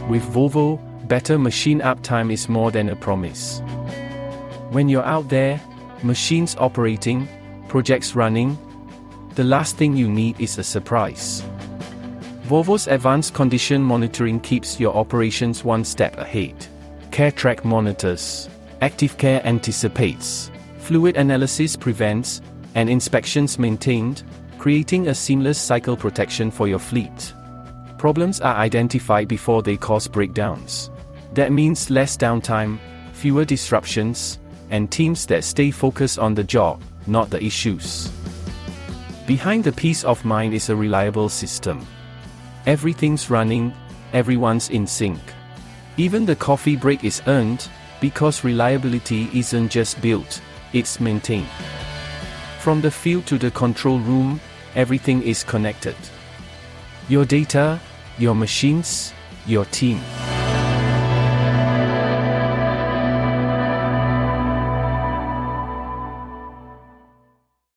With Volvo, better machine uptime is more than a promise. When you're out there, machines operating, projects running, the last thing you need is a surprise. Volvo's advanced condition monitoring keeps your operations one step ahead. CareTrack monitors, Active Care anticipates, fluid analysis prevents, and inspections maintained, creating a seamless cycle protection for your fleet. Problems are identified before they cause breakdowns. That means less downtime, fewer disruptions, and teams that stay focused on the job, not the issues. Behind the peace of mind is a reliable system. Everything's running, everyone's in sync. Even the coffee break is earned, because reliability isn't just built, it's maintained. From the field to the control room, everything is connected. Your data, your machines, your team.